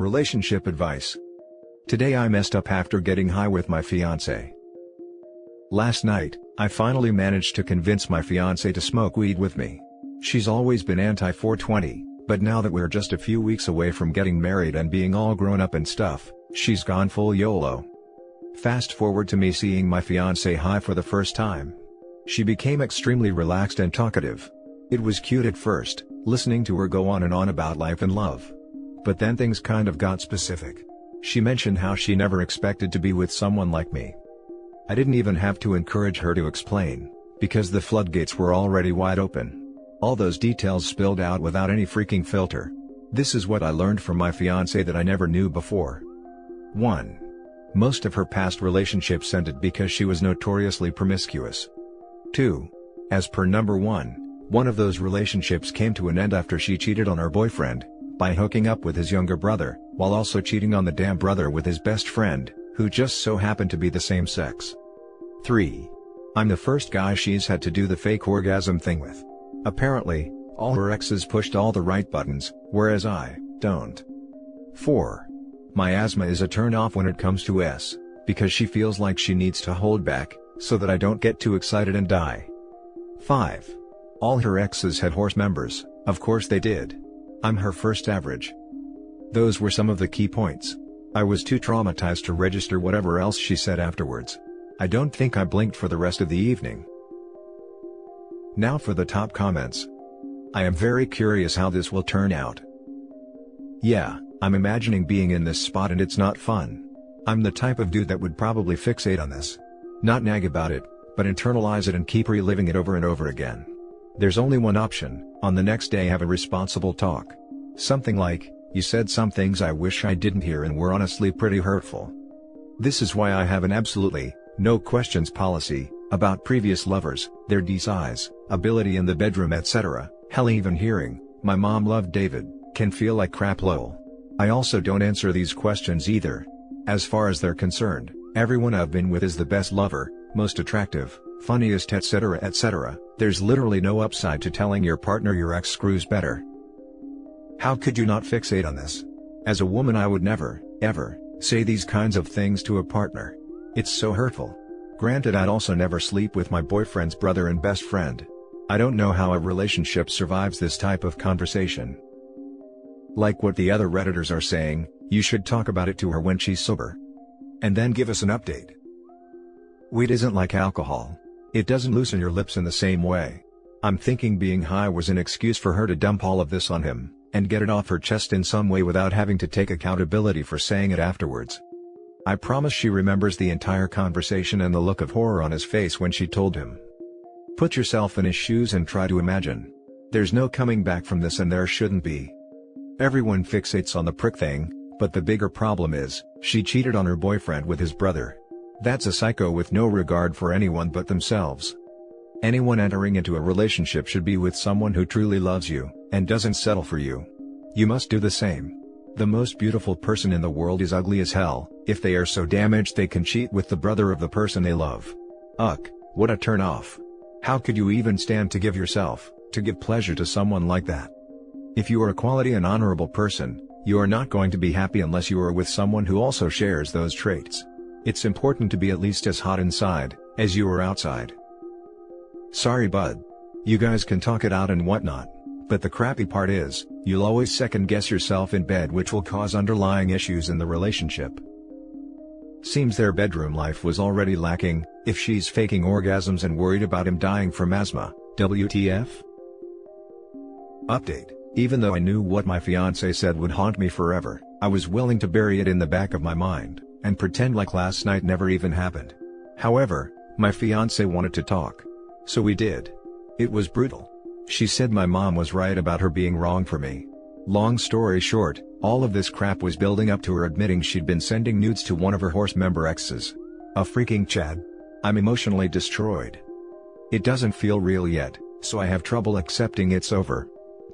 Relationship advice. Today I messed up after getting high with my fiancé. Last night, I finally managed to convince my fiancé to smoke weed with me. She's always been anti-420, but now that we're just a few weeks away from getting married and being all grown up and stuff, she's gone full YOLO. Fast forward to me seeing my fiancé high for the first time. She became extremely relaxed and talkative. It was cute at first, listening to her go on and on about life and love. But then things kind of got specific. She mentioned how she never expected to be with someone like me. I didn't even have to encourage her to explain, because the floodgates were already wide open. All those details spilled out without any freaking filter. This is what I learned from my fiancé that I never knew before. 1. Most of her past relationships ended because she was notoriously promiscuous. 2. As per number 1, one of those relationships came to an end after she cheated on her boyfriend, by hooking up with his younger brother, while also cheating on the damn brother with his best friend, who just so happened to be the same sex. 3. I'm the first guy she's had to do the fake orgasm thing with. Apparently, all her exes pushed all the right buttons, whereas I don't. 4. My asthma is a turn off when it comes to S, because she feels like she needs to hold back, so that I don't get too excited and die. 5. All her exes had horse members, of course they did. I'm her first average. Those were some of the key points. I was too traumatized to register whatever else she said afterwards. I don't think I blinked for the rest of the evening. Now for the top comments. I am very curious how this will turn out. Yeah, I'm imagining being in this spot and it's not fun. I'm the type of dude that would probably fixate on this. Not nag about it, but internalize it and keep reliving it over and over again. There's only one option: on the next day have a responsible talk. Something like, "You said some things I wish I didn't hear and were honestly pretty hurtful." This is why I have an absolutely, no questions policy, about previous lovers, their size, ability in the bedroom etc. Hell, even hearing, "My mom loved David," can feel like crap lol. I also don't answer these questions either. As far as they're concerned, everyone I've been with is the best lover, most attractive, funniest etc. etc. There's literally no upside to telling your partner your ex screws better. How could you not fixate on this? As a woman I would never, ever, say these kinds of things to a partner. It's so hurtful. Granted, I'd also never sleep with my boyfriend's brother and best friend. I don't know how a relationship survives this type of conversation. Like what the other Redditors are saying, you should talk about it to her when she's sober. And then give us an update. Weed isn't like alcohol. It doesn't loosen your lips in the same way. I'm thinking being high was an excuse for her to dump all of this on him, and get it off her chest in some way without having to take accountability for saying it afterwards. I promise she remembers the entire conversation and the look of horror on his face when she told him. Put yourself in his shoes and try to imagine. There's no coming back from this, and there shouldn't be. Everyone fixates on the prick thing, but the bigger problem is, she cheated on her boyfriend with his brother. That's a psycho with no regard for anyone but themselves. Anyone entering into a relationship should be with someone who truly loves you, and doesn't settle for you. You must do the same. The most beautiful person in the world is ugly as hell, if they are so damaged they can cheat with the brother of the person they love. Ugh, what a turn off. How could you even stand to give pleasure to someone like that? If you are a quality and honorable person, you are not going to be happy unless you are with someone who also shares those traits. It's important to be at least as hot inside, as you are outside. Sorry bud. You guys can talk it out and whatnot, but the crappy part is, you'll always second guess yourself in bed, which will cause underlying issues in the relationship. Seems their bedroom life was already lacking, if she's faking orgasms and worried about him dying from asthma. WTF? Update. Even though I knew what my fiancé said would haunt me forever, I was willing to bury it in the back of my mind, and pretend like last night never even happened. However, my fiancé wanted to talk. So we did. It was brutal. She said my mom was right about her being wrong for me. Long story short, all of this crap was building up to her admitting she'd been sending nudes to one of her horse member exes. A freaking Chad. I'm emotionally destroyed. It doesn't feel real yet, so I have trouble accepting it's over.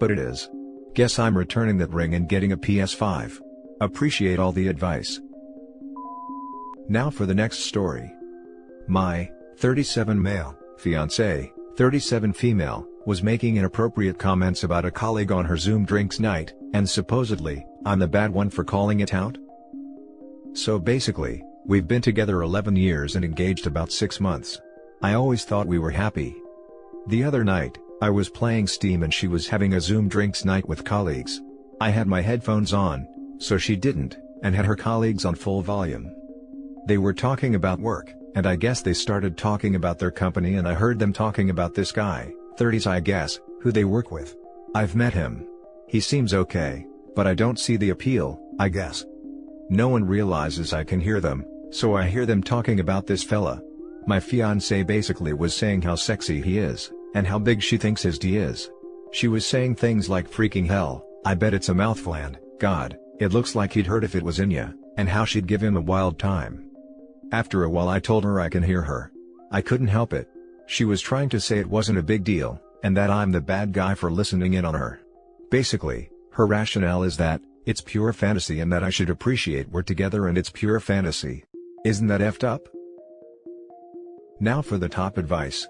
But it is. Guess I'm returning that ring and getting a PS5. Appreciate all the advice. Now for the next story. My 37 male fiancé, 37 female, was making inappropriate comments about a colleague on her Zoom drinks night, and supposedly, I'm the bad one for calling it out? So basically, we've been together 11 years and engaged about 6 months. I always thought we were happy. The other night, I was playing Steam and she was having a Zoom drinks night with colleagues. I had my headphones on, so she didn't, and had her colleagues on full volume. They were talking about work, and I guess they started talking about their company and I heard them talking about this guy, 30s I guess, who they work with. I've met him. He seems okay, but I don't see the appeal, I guess. No one realizes I can hear them, so I hear them talking about this fella. My fiancée basically was saying how sexy he is, and how big she thinks his D is. She was saying things like freaking hell, I bet it's a mouthful and, God, it looks like he'd hurt if it was in ya, and how she'd give him a wild time. After a while I told her I can hear her. I couldn't help it. She was trying to say it wasn't a big deal, and that I'm the bad guy for listening in on her. Basically, her rationale is that, it's pure fantasy and that I should appreciate we're together and it's pure fantasy. Isn't that effed up? Now for the top advice.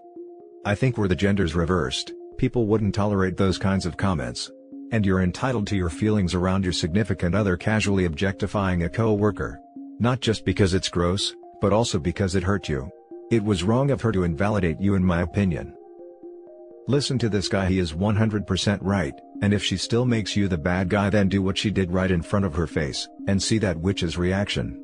I think were the genders reversed, people wouldn't tolerate those kinds of comments. And you're entitled to your feelings around your significant other casually objectifying a co-worker. Not just because it's gross, but also because it hurt you. It was wrong of her to invalidate you in my opinion. Listen to this guy, he is 100% right, and if she still makes you the bad guy then do what she did right in front of her face, and see that witch's reaction.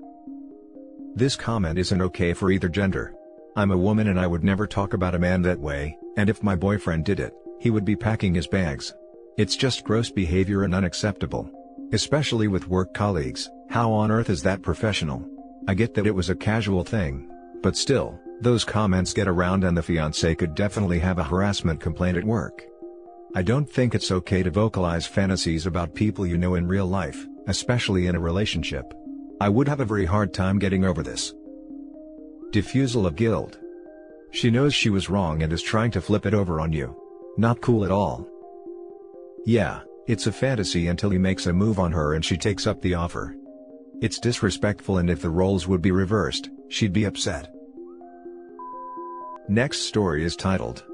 This comment isn't okay for either gender. I'm a woman and I would never talk about a man that way, and if my boyfriend did it, he would be packing his bags. It's just gross behavior and unacceptable. Especially with work colleagues, how on earth is that professional? I get that it was a casual thing, but still, those comments get around and the fiancé could definitely have a harassment complaint at work. I don't think it's okay to vocalize fantasies about people you know in real life, especially in a relationship. I would have a very hard time getting over this. Diffusal of guilt. She knows she was wrong and is trying to flip it over on you. Not cool at all. Yeah, it's a fantasy until he makes a move on her and she takes up the offer. It's disrespectful, and if the roles would be reversed, she'd be upset. Next story is titled,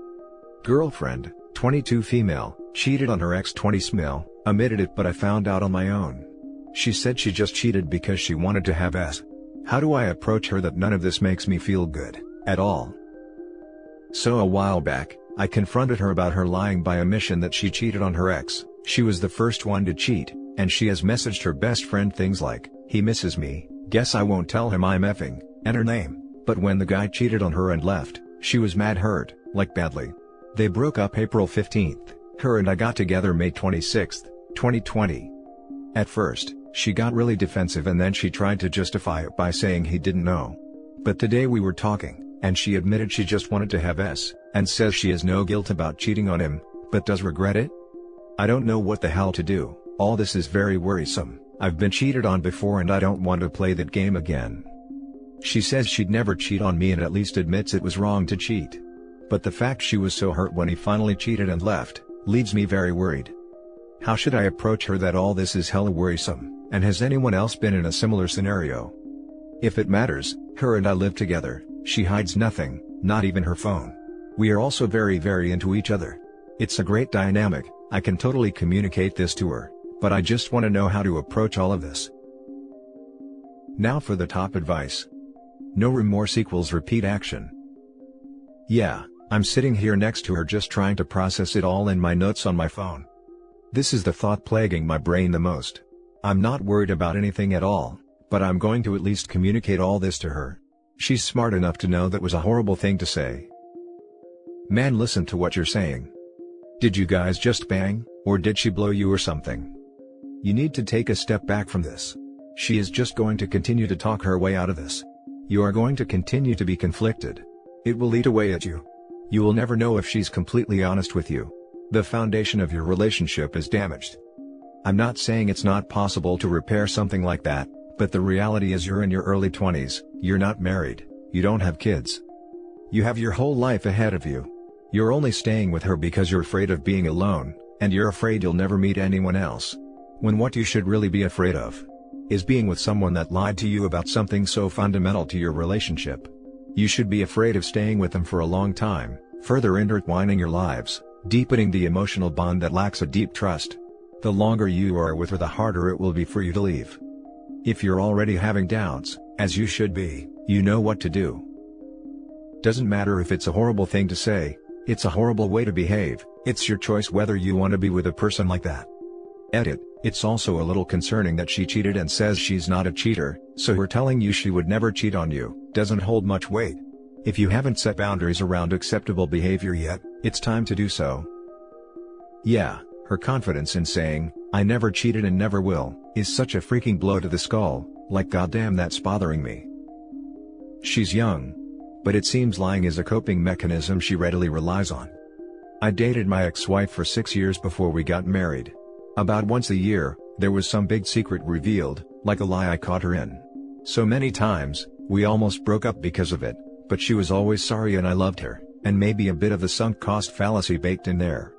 Girlfriend, 22 female, cheated on her ex 20 male, omitted it but I found out on my own. She said she just cheated because she wanted to have s. How do I approach her that none of this makes me feel good, at all? So a while back, I confronted her about her lying by omission that she cheated on her ex. She was the first one to cheat, and she has messaged her best friend things like, he misses me, guess I won't tell him I'm effing, and her name. But when the guy cheated on her and left, she was mad, hurt, like badly. They broke up April 15th, her and I got together May 26th, 2020. At first, she got really defensive and then she tried to justify it by saying he didn't know. But today we were talking, and she admitted she just wanted to have s, and says she has no guilt about cheating on him, but does regret it? I don't know what the hell to do. All this is very worrisome. I've been cheated on before and I don't want to play that game again. She says she'd never cheat on me and at least admits it was wrong to cheat. But the fact she was so hurt when he finally cheated and left, leaves me very worried. How should I approach her that all this is hella worrisome, and has anyone else been in a similar scenario? If it matters, her and I live together, she hides nothing, not even her phone. We are also very into each other. It's a great dynamic, I can totally communicate this to her, but I just want to know how to approach all of this. Now for the top advice. No remorse equals repeat action. Yeah, I'm sitting here next to her just trying to process it all in my notes on my phone. This is the thought plaguing my brain the most. I'm not worried about anything at all, but I'm going to at least communicate all this to her. She's smart enough to know that was a horrible thing to say. Man, listen to what you're saying. Did you guys just bang, or did she blow you or something? You need to take a step back from this. She is just going to continue to talk her way out of this. You are going to continue to be conflicted. It will eat away at you. You will never know if she's completely honest with you. The foundation of your relationship is damaged. I'm not saying it's not possible to repair something like that, but the reality is you're in your early 20s, you're not married, you don't have kids. You have your whole life ahead of you. You're only staying with her because you're afraid of being alone, and you're afraid you'll never meet anyone else. When what you should really be afraid of is being with someone that lied to you about something so fundamental to your relationship. You should be afraid of staying with them for a long time, further intertwining your lives, deepening the emotional bond that lacks a deep trust. The longer you are with her, the harder it will be for you to leave. If you're already having doubts, as you should be, you know what to do. Doesn't matter if it's a horrible thing to say, it's a horrible way to behave, it's your choice whether you want to be with a person like that. Edit, it's also a little concerning that she cheated and says she's not a cheater, so her telling you she would never cheat on you, doesn't hold much weight. If you haven't set boundaries around acceptable behavior yet, it's time to do so. Yeah, her confidence in saying, "I never cheated and never will," is such a freaking blow to the skull, like goddamn that's bothering me. She's young. But it seems lying is a coping mechanism she readily relies on. I dated my ex-wife for 6 years before we got married. About once a year, there was some big secret revealed, like a lie I caught her in. So many times, we almost broke up because of it, but she was always sorry and I loved her, and maybe a bit of the sunk cost fallacy baked in there.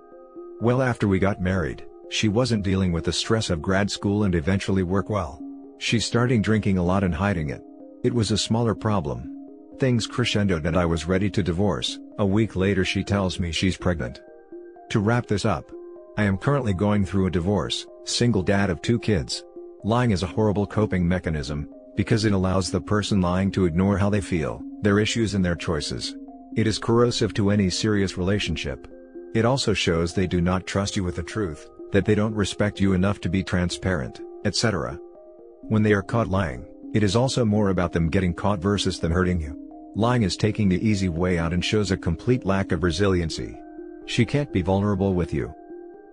Well, after we got married, she wasn't dealing with the stress of grad school and eventually work well. She's starting drinking a lot and hiding it. It was a smaller problem. Things crescendoed and I was ready to divorce. A week later she tells me she's pregnant. To wrap this up, I am currently going through a divorce, single dad of 2 kids. Lying is a horrible coping mechanism, because it allows the person lying to ignore how they feel, their issues and their choices. It is corrosive to any serious relationship. It also shows they do not trust you with the truth, that they don't respect you enough to be transparent, etc. When they are caught lying, it is also more about them getting caught versus them hurting you. Lying is taking the easy way out and shows a complete lack of resiliency. She can't be vulnerable with you.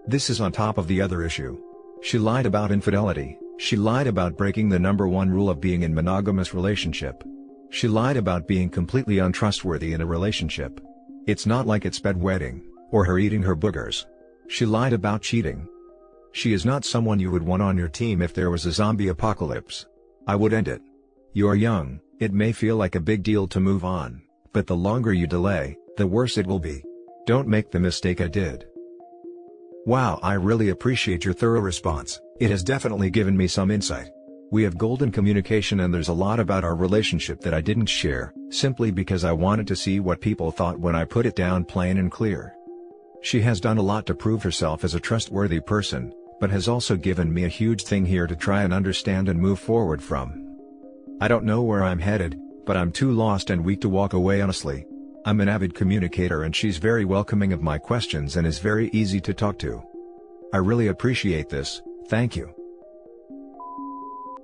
This is on top of the other issue. She lied about infidelity, she lied about breaking the #1 rule of being in monogamous relationship. She lied about being completely untrustworthy in a relationship. It's not like it's bedwetting, or her eating her boogers. She lied about cheating. She is not someone you would want on your team if there was a zombie apocalypse. I would end it. You are young. It may feel like a big deal to move on, but the longer you delay, the worse it will be. Don't make the mistake I did. Wow, I really appreciate your thorough response. It has definitely given me some insight. We have golden communication and there's a lot about our relationship that I didn't share, simply because I wanted to see what people thought when I put it down plain and clear. She has done a lot to prove herself as a trustworthy person, but has also given me a huge thing here to try and understand and move forward from. I don't know where I'm headed, but I'm too lost and weak to walk away honestly. I'm an avid communicator and she's very welcoming of my questions and is very easy to talk to. I really appreciate this, thank you.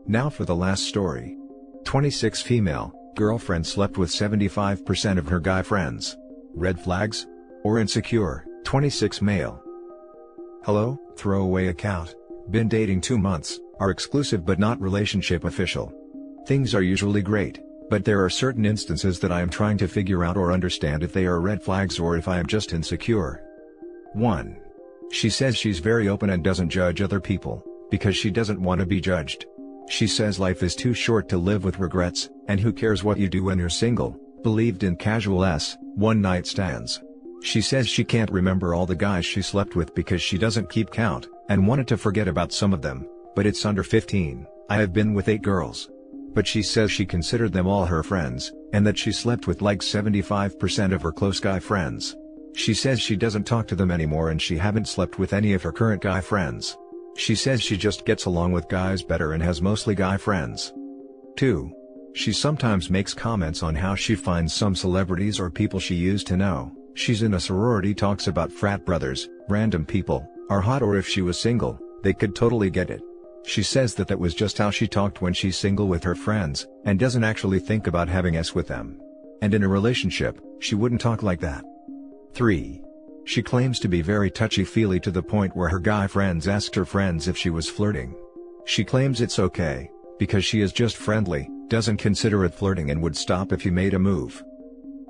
Now for the last story. 26 female, girlfriend slept with 75% of her guy friends. Red flags? Or insecure? 26 male. Hello, throwaway account. Been dating 2 months, are exclusive but not relationship official. Things are usually great, but there are certain instances that I am trying to figure out or understand if they are red flags or if I am just insecure. 1. She says she's very open and doesn't judge other people, because she doesn't want to be judged. She says life is too short to live with regrets, and who cares what you do when you're single, believed in casual one-night stands. She says she can't remember all the guys she slept with because she doesn't keep count, and wanted to forget about some of them, but it's under 15, I have been with 8 girls. But she says she considered them all her friends, and that she slept with like 75% of her close guy friends. She says she doesn't talk to them anymore and she haven't slept with any of her current guy friends. She says she just gets along with guys better and has mostly guy friends. 2. She sometimes makes comments on how she finds some celebrities or people she used to know, she's in a sorority, talks about frat brothers, random people, are hot, or if she was single, they could totally get it. She says that was just how she talked when she's single with her friends, and doesn't actually think about having sex with them. And in a relationship, she wouldn't talk like that. 3. She claims to be very touchy-feely to the point where her guy friends asked her friends if she was flirting. She claims it's okay, because she is just friendly, doesn't consider it flirting and would stop if you made a move.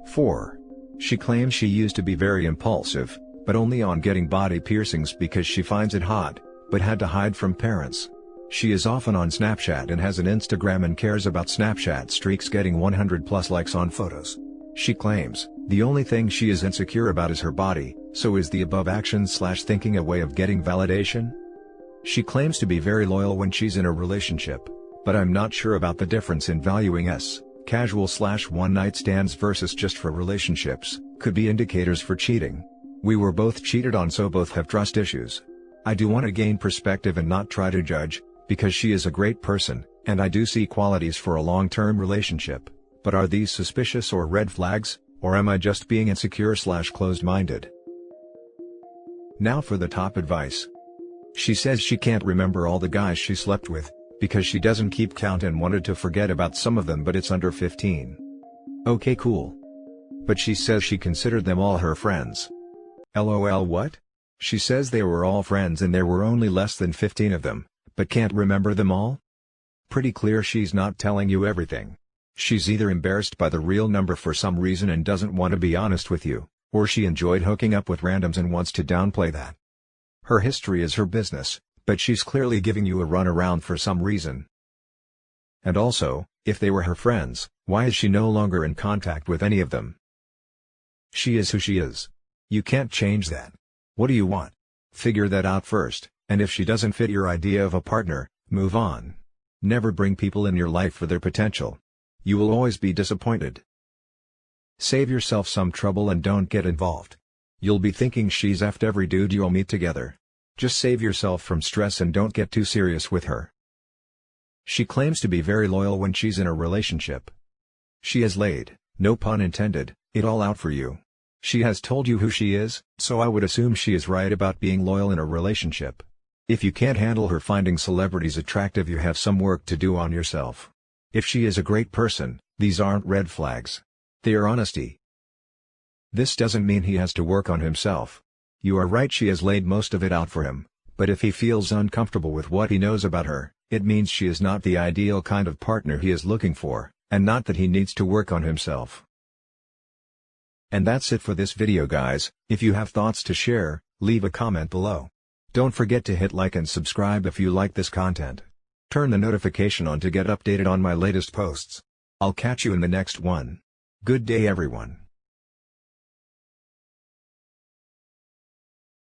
4. She claims she used to be very impulsive, but only on getting body piercings because she finds it hot, but had to hide from parents. She is often on Snapchat and has an Instagram and cares about Snapchat streaks getting 100+ likes on photos. She claims, the only thing she is insecure about is her body, so is the above action/thinking a way of getting validation? She claims to be very loyal when she's in a relationship, but I'm not sure about the difference in valuing casual/one-night stands versus just for relationships, could be indicators for cheating. We were both cheated on, so both have trust issues. I do want to gain perspective and not try to judge, because she is a great person, and I do see qualities for a long-term relationship. But are these suspicious or red flags, or am I just being insecure/closed-minded? Now for the top advice. She says she can't remember all the guys she slept with, because she doesn't keep count and wanted to forget about some of them, but it's under 15. Okay, cool. But she says she considered them all her friends. LOL, what? She says they were all friends and there were only less than 15 of them, but can't remember them all? Pretty clear she's not telling you everything. She's either embarrassed by the real number for some reason and doesn't want to be honest with you, or she enjoyed hooking up with randoms and wants to downplay that. Her history is her business, but she's clearly giving you a runaround for some reason. And also, if they were her friends, why is she no longer in contact with any of them? She is who she is. You can't change that. What do you want? Figure that out first, and if she doesn't fit your idea of a partner, move on. Never bring people in your life for their potential. You will always be disappointed. Save yourself some trouble and don't get involved. You'll be thinking she's effed every dude you'll meet together. Just save yourself from stress and don't get too serious with her. She claims to be very loyal when she's in a relationship. She has laid, no pun intended, it all out for you. She has told you who she is, so I would assume she is right about being loyal in a relationship. If you can't handle her finding celebrities attractive, you have some work to do on yourself. If she is a great person, these aren't red flags. They are honesty. This doesn't mean he has to work on himself. You are right, she has laid most of it out for him, but if he feels uncomfortable with what he knows about her, it means she is not the ideal kind of partner he is looking for, and not that he needs to work on himself. And that's it for this video, guys. If you have thoughts to share, leave a comment below. Don't forget to hit like and subscribe if you like this content. Turn the notification on to get updated on my latest posts. I'll catch you in the next one. Good day, everyone.